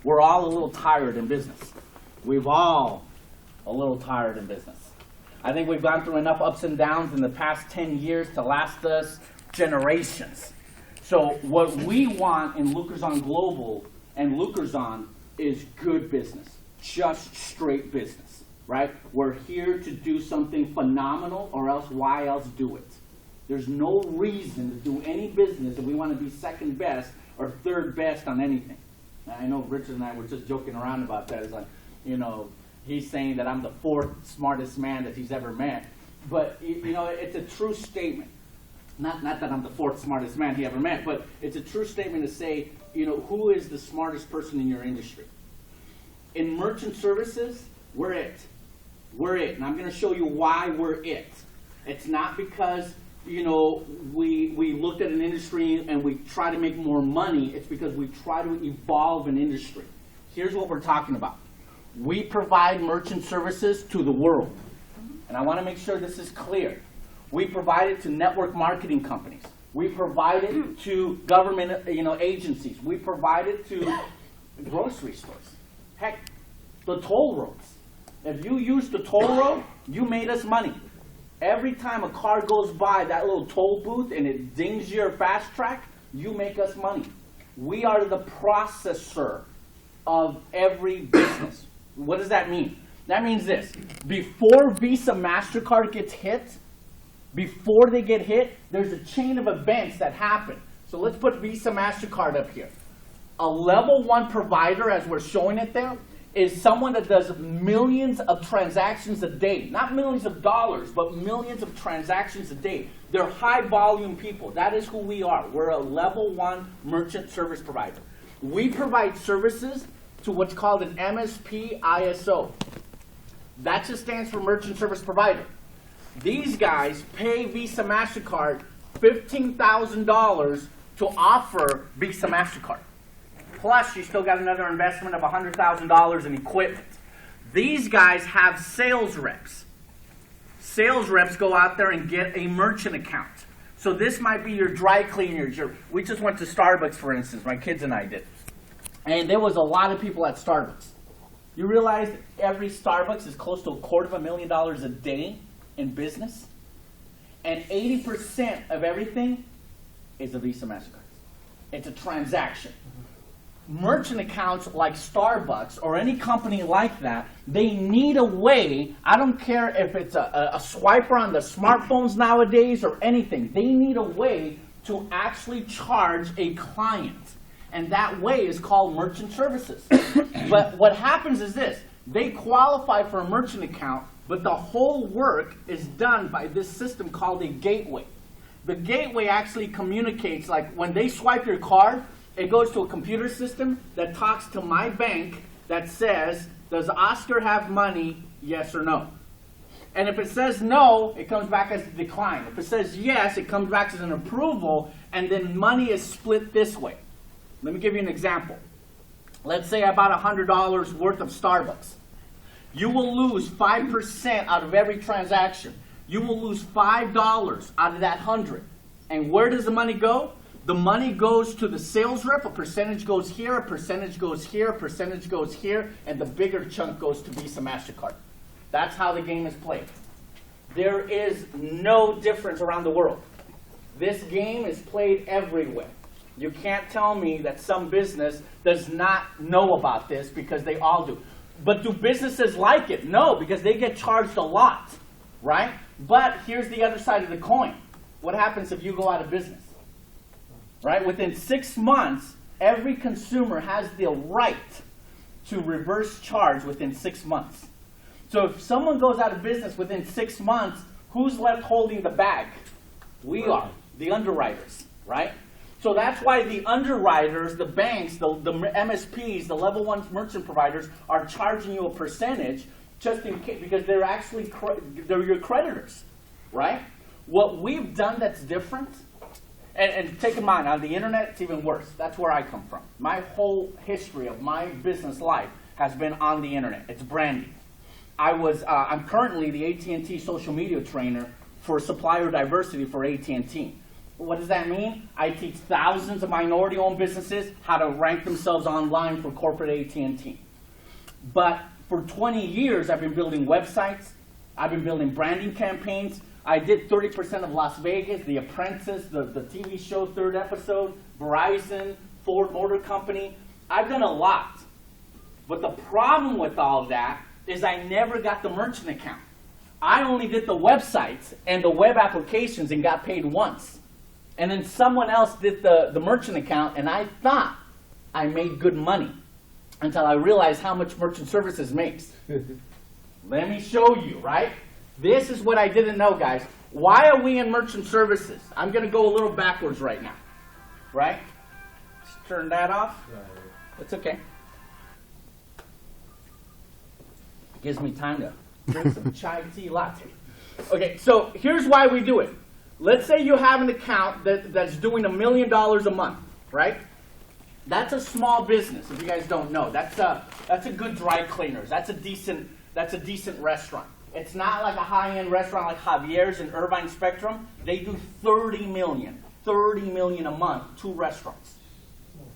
We're all a little tired in business. We've all a little tired in business. I think we've gone through enough ups and downs in the past 10 years to last us generations. So what we want in Lucrazon Global and Lucrazon is good business, just straight business, right? We're here to do something phenomenal, or else why else do it? There's no reason to do any business if we want to be second best or third best on anything. I know Richard and I were just joking around about that. It's like, you know, he's saying that I'm the fourth smartest man that he's ever met. But, you know, it's a true statement. Not that I'm the fourth smartest man he ever met, but it's a true statement to say, you know, who is the smartest person in your industry? In merchant services, we're it. We're it. And I'm going to show you why we're it. It's not because, you know, we looked at an industry and we try to make more money. It's because we try to evolve an industry. Here's what we're talking about. We provide merchant services to the world. And I want to make sure this is clear. We provide it to network marketing companies. We provide it to government, agencies. We provide it to grocery stores. Heck, the toll roads. If you use the toll road, you made us money. Every time a car goes by that little toll booth and it dings your fast track, you make us money. We are the processor of every business. What does that mean? That means this. Before Visa, MasterCard gets hit, before they get hit, there's a chain of events that happen. So let's put Visa, MasterCard up here. A level 1 provider, as we're showing it there, is someone that does millions of transactions a day. Not millions of dollars, but millions of transactions a day. They're high volume people. That is who we are. We're a level 1 merchant service provider. We provide services to what's called an MSP ISO. That just stands for merchant service provider. These guys pay Visa, MasterCard $15,000 to offer Visa, MasterCard. Plus, you still got another investment of $100,000 in equipment. These guys have sales reps. Sales reps go out there and get a merchant account. So this might be your dry cleaners. We just went to Starbucks, for instance. My kids and I did. And there was a lot of people at Starbucks. You realize every Starbucks is close to $250,000 a day in business? And 80% of everything is a Visa, MasterCard. It's a transaction. Merchant accounts like Starbucks or any company like that, they need a way, I don't care if it's a swiper on the smartphones nowadays or anything, they need a way to actually charge a client. And that way is called merchant services. But what happens is this, they qualify for a merchant account, but the whole work is done by this system called a gateway. The gateway actually communicates, like when they swipe your card, it goes to a computer system that talks to my bank that says, does Oscar have money, yes or no? And if it says no, it comes back as a decline. If it says yes, it comes back as an approval, and then money is split this way. Let me give you an example. Let's say I bought $100 worth of Starbucks. You will lose 5% out of every transaction. You will lose $5 out of that 100. And where does the money go? The money goes to the sales rep, a percentage goes here, a percentage goes here, a percentage goes here, and the bigger chunk goes to Visa, MasterCard. That's how the game is played. There is no difference around the world. This game is played everywhere. You can't tell me that some business does not know about this, because they all do. But do businesses like it? No, because they get charged a lot, right? But here's the other side of the coin. What happens if you go out of business? Right? Within 6 months, every consumer has the right to reverse charge within 6 months. So if someone goes out of business within 6 months, who's left holding the bag? We are, the underwriters, right? So that's why the underwriters, the banks, the MSPs, the level 1 merchant providers are charging you a percentage just in case, because they're actually they're your creditors, right? What we've done that's different. And take in mind, on the internet, it's even worse. That's where I come from. My whole history of my business life has been on the internet. It's branding. I'm currently the AT&T social media trainer for supplier diversity for AT&T. What does that mean? I teach thousands of minority-owned businesses how to rank themselves online for corporate AT&T. But for 20 years, I've been building websites. I've been building branding campaigns. I did 30% of Las Vegas, The Apprentice, the TV show, third episode, Verizon, Ford Motor Company. I've done a lot. But the problem with all of that is I never got the merchant account. I only did the websites and the web applications and got paid once. And then someone else did the merchant account, and I thought I made good money until I realized how much merchant services makes. Let me show you, right? This is what I didn't know, guys. Why are we in merchant services? I'm going to go a little backwards right now, right? Let's turn that off. It's okay. Gives me time to drink some chai tea latte. Okay, so here's why we do it. Let's say you have an account that's doing $1 million a month, right? That's a small business. If you guys don't know, that's a good dry cleaners. That's a decent restaurant. It's not like a high-end restaurant like Javier's in Irvine Spectrum. They do $30 million a month, 2 restaurants.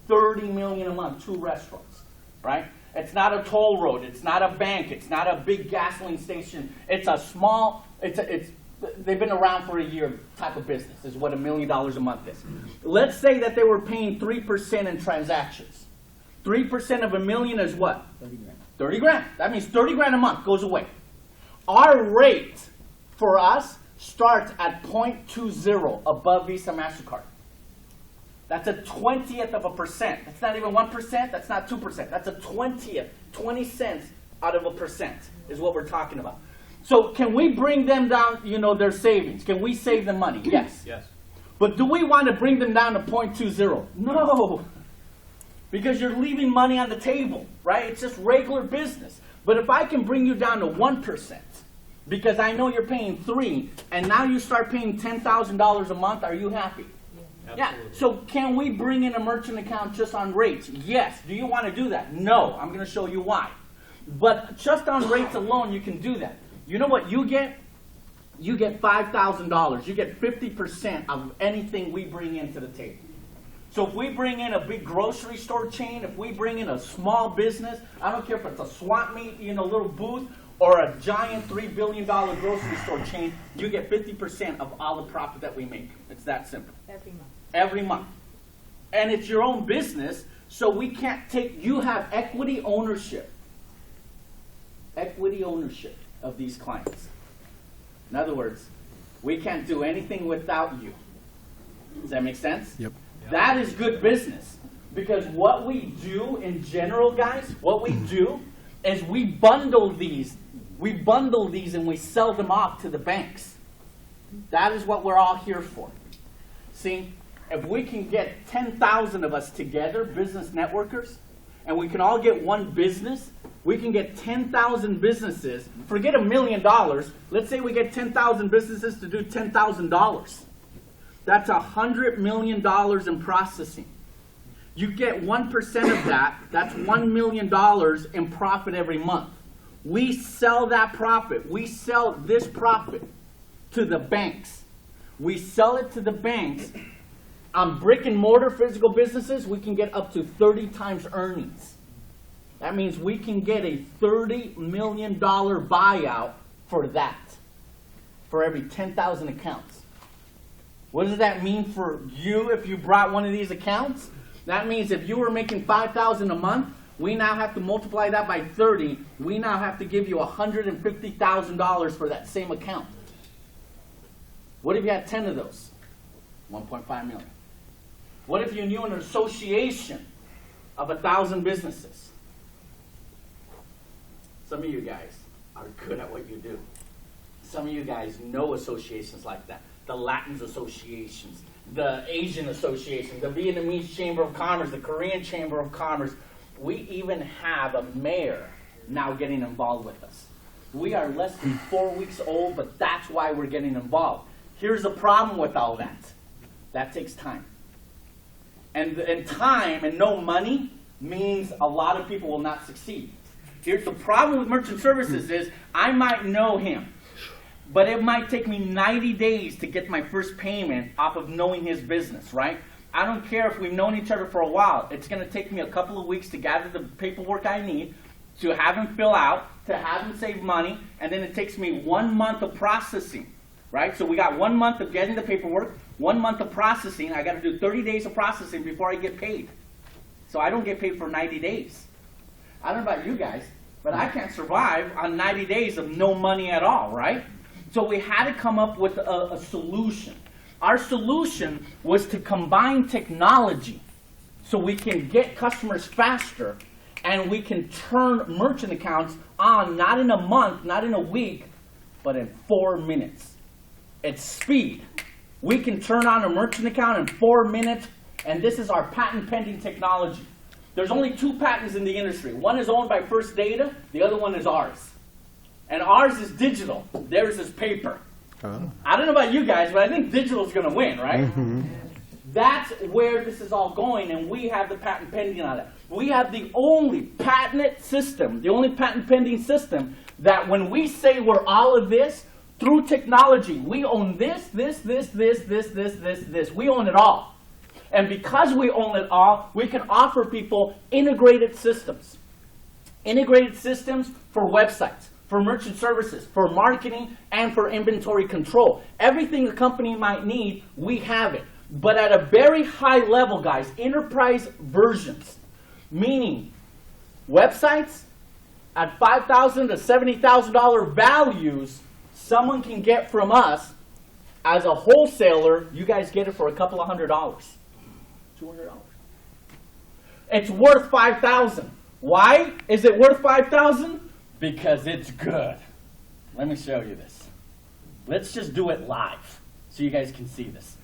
$30 million a month, 2 restaurants, right? It's not a toll road. It's not a bank. It's not a big gasoline station. It's a small, they've been around for a year type of business is what $1 million a month is. Let's say that they were paying 3% in transactions. 3% of $1 million is what? 30 grand. 30 grand. That means 30 grand a month goes away. Our rate for us starts at 0.20 above Visa MasterCard. That's a 20th of a percent. That's not even 1%. That's not 2%. That's a 20th, 20 cents out of a percent is what we're talking about. So can we bring them down, their savings? Can we save them money? Yes. Yes. But do we want to bring them down to 0.20? No. Because you're leaving money on the table, right? It's just regular business. But if I can bring you down to 1%, because I know you're paying 3, and now you start paying $10,000 a month, are you happy? Yeah. So can we bring in a merchant account just on rates? Yes. Do you want to do that? No. I'm going to show you why. But just on rates alone, you can do that. You know what you get? You get $5,000. You get 50% of anything we bring into the table. So if we bring in a big grocery store chain, if we bring in a small business, I don't care if it's a swap meet, little booth, or a giant $3 billion grocery store chain, you get 50% of all the profit that we make. It's that simple. Every month. Every month. And it's your own business, so we can't you have equity ownership. Equity ownership of these clients. In other words, we can't do anything without you. Does that make sense? Yep. That is good business. Because what we do in general, guys, what we do is we bundle these. We bundle these and we sell them off to the banks. That is what we're all here for. See, if we can get 10,000 of us together, business networkers, and we can all get one business, we can get 10,000 businesses. Forget $1 million. Let's say we get 10,000 businesses to do $10,000. That's $100 million in processing. You get 1% of that, that's $1 million in profit every month. We sell that profit. We sell this profit to the banks. We sell it to the banks. On brick and mortar physical businesses, we can get up to 30 times earnings. That means we can get a $30 million buyout for that, for every 10,000 accounts. What does that mean for you if you brought one of these accounts? That means if you were making $5,000 a month, we now have to multiply that by 30. We now have to give you $150,000 for that same account. What if you had 10 of those? 1.5 million. What if you knew an association of 1,000 businesses? Some of you guys are good at what you do. Some of you guys know associations like that. The Latins associations, the Asian association, the Vietnamese Chamber of Commerce, the Korean Chamber of Commerce. We even have a mayor now getting involved with us. We are less than 4 weeks old, but that's why we're getting involved. Here's the problem with all that. That takes time. And time and no money means a lot of people will not succeed. Here's the problem with merchant services is I might know him. But it might take me 90 days to get my first payment off of knowing his business, right? I don't care if we've known each other for a while. It's going to take me a couple of weeks to gather the paperwork I need, to have him fill out, to have him save money, and then it takes me 1 month of processing, right? So we got 1 month of getting the paperwork, 1 month of processing. I got to do 30 days of processing before I get paid. So I don't get paid for 90 days. I don't know about you guys, but I can't survive on 90 days of no money at all, right? So we had to come up with a solution. Our solution was to combine technology so we can get customers faster and we can turn merchant accounts on, not in a month, not in a week, but in 4 minutes. It's speed. We can turn on a merchant account in 4 minutes, and this is our patent pending technology. There's only 2 patents in the industry. One is owned by First Data, the other one is ours. And ours is digital, theirs is paper. Oh. I don't know about you guys, but I think digital is going to win, right? Mm-hmm. That's where this is all going, and we have the patent pending on it. We have the only patented system, the only patent pending system that when we say we're all of this, through technology, we own this. We own it all. And because we own it all, we can offer people integrated systems. Integrated systems for websites, for merchant services, for marketing, and for inventory control. Everything a company might need, we have it. But at a very high level, guys, enterprise versions, meaning websites at $5,000 to $70,000 values, someone can get from us as a wholesaler. You guys get it for a couple of $100, $200. It's worth $5,000. Why is it worth $5,000? Because it's good. Let me show you this. Let's just do it live so you guys can see this.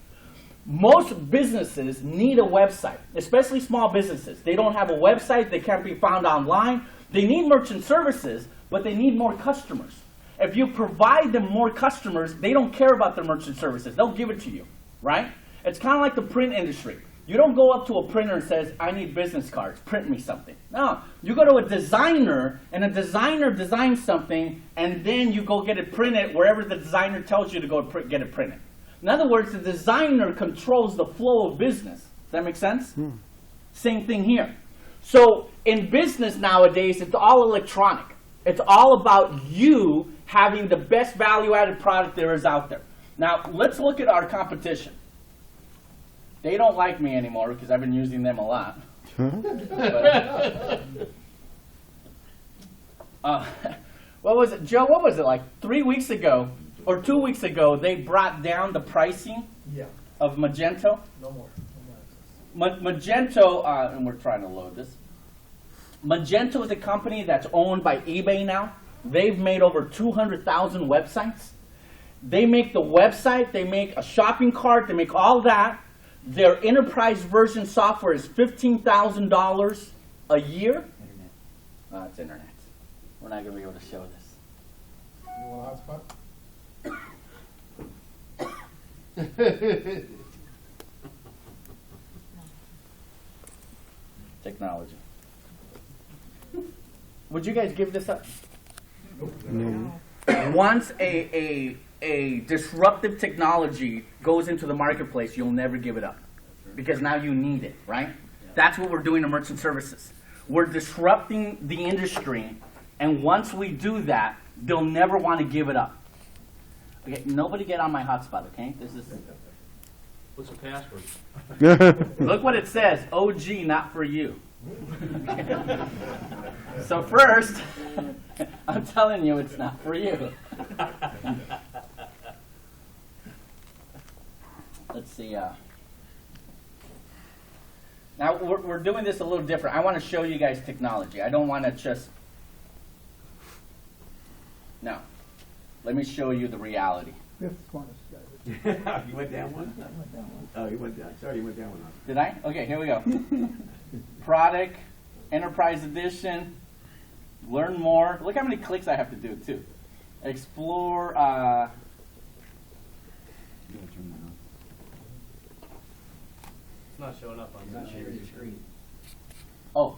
Most businesses need a website, especially small businesses. They don't have a website. They can't be found online. They need merchant services, but they need more customers. If you provide them more customers, they don't care about their merchant services. They'll give it to you, right? It's kind of like the print industry. You don't go up to a printer and says, I need business cards, print me something. No, you go to a designer, and a designer designs something, and then you go get it printed wherever the designer tells you to go get it printed. In other words, the designer controls the flow of business. Does that make sense? Same thing here. So in business nowadays, it's all electronic. It's all about you having the best value-added product there is out there. Now, let's look at our competition. They don't like me anymore because I've been using them a lot. What was it, Joe? What was it, like 3 weeks ago or 2 weeks ago? They brought down the pricing of Magento. No more. Magento, and we're trying to load this. Magento is a company that's owned by eBay now. They've made over 200,000 websites. They make the website, they make a shopping cart, they make all that. Their enterprise version software is $15,000 a year. Internet. Oh, it's internet. We're not going to be able to show this. You want a hotspot? Technology. Would you guys give this up? No. Once a disruptive technology goes into the marketplace, you'll never give it up. Because now you need it, right? That's what we're doing in merchant services. We're disrupting the industry, and once we do that, they'll never want to give it up. Okay, nobody get on my hotspot, okay? This is. What's the password? Look what it says, OG, not for you. So first, I'm telling you it's not for you. Let's see. Now, we're doing this a little different. I want to show you guys technology. I don't want to just... No. Let me show you the reality. Fifth smartest guy. You went down one? I went down one. Oh, you went down. Sorry, you went down one. Did I? Okay, here we go. Product, Enterprise Edition, learn more. Look how many clicks I have to do, too. Explore... It's not showing up on Not sharing your screen. Oh,